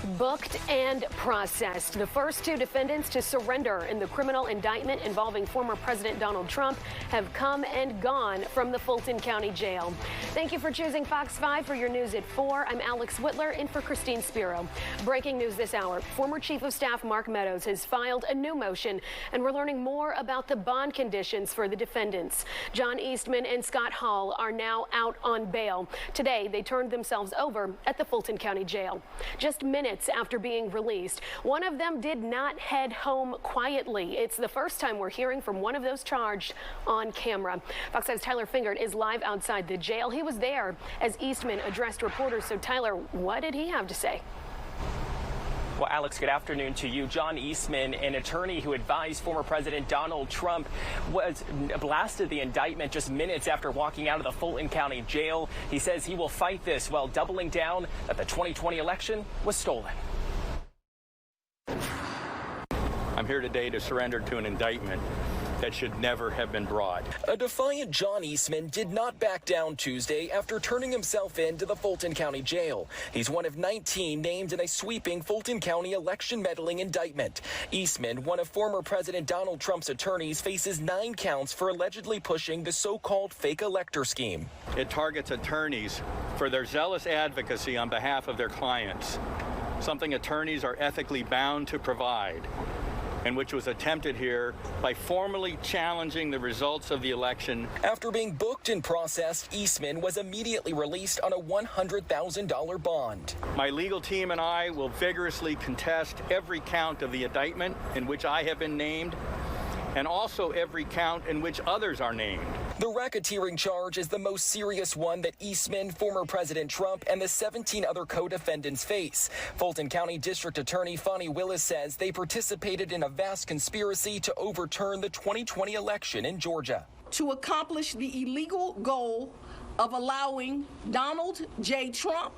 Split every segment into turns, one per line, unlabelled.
Booked and processed. The first two defendants to surrender in the criminal indictment involving former President Donald Trump have come and gone from the Fulton County Jail. Thank you for choosing Fox 5 for your news at 4. I'm Alex Whitler in for Christine Spiro. Breaking news this hour. Former Chief of Staff Mark Meadows has filed a new motion, and we're learning more about the bond conditions for the defendants. John Eastman and Scott Hall are now out on bail. Today, they turned themselves over at the Fulton County Jail. Just minutes after being released, one of them did not head home quietly. It's the first time we're hearing from one of those charged on camera. Fox 5's Tyler Fingert is live outside the jail. He was there as Eastman addressed reporters. So Tyler, what did he have to say?
Well, Alex, good afternoon to you. John Eastman, an attorney who advised former President Donald Trump, was blasted the indictment just minutes after walking out of the Fulton County Jail. He says he will fight this while doubling down that the 2020 election was stolen.
I'm here today to surrender to an indictment that should never have been brought.
A defiant John Eastman did not back down Tuesday after turning himself in to the Fulton County Jail. He's one of 19 named in a sweeping Fulton County election meddling indictment. Eastman, one of former President Donald Trump's attorneys, faces 9 counts for allegedly pushing the so-called fake elector scheme.
It targets attorneys for their zealous advocacy on behalf of their clients, something attorneys are ethically bound to provide, and which was attempted here by formally challenging the results of the election.
After being booked and processed, Eastman was immediately released on a $100,000 bond.
My legal team and I will vigorously contest every count of the indictment in which I have been named, and also every count in which others are named.
The racketeering charge is the most serious one that Eastman, former President Trump, and the 17 other co-defendants face. Fulton County District Attorney Fonnie Willis says they participated in a vast conspiracy to overturn the 2020 election in Georgia.
To accomplish the illegal goal of allowing Donald J. Trump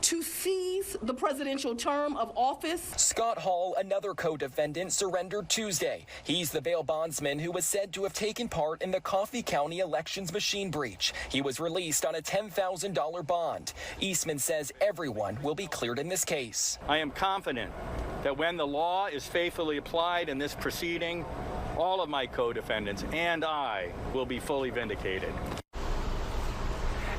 to seize the presidential term of office.
Scott Hall, another co-defendant, surrendered Tuesday. He's the bail bondsman who was said to have taken part in the Coffee County elections machine breach. He was released on a $10,000 bond. Eastman says everyone will be cleared in this case.
I am confident that when the law is faithfully applied in this proceeding, all of my co-defendants and I will be fully vindicated.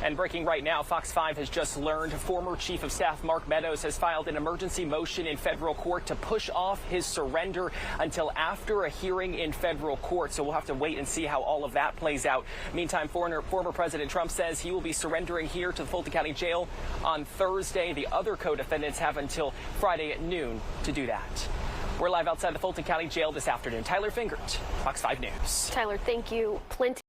And breaking right now, Fox 5 has just learned former Chief of Staff Mark Meadows has filed an emergency motion in federal court to push off his surrender until after a hearing in federal court. So we'll have to wait and see how all of that plays out. Meantime, former President Trump says he will be surrendering here to the Fulton County Jail on Thursday. The other co-defendants have until Friday at noon to do that. We're live outside the Fulton County Jail this afternoon. Tyler Fingert, Fox 5 News.
Tyler, thank you. Plenty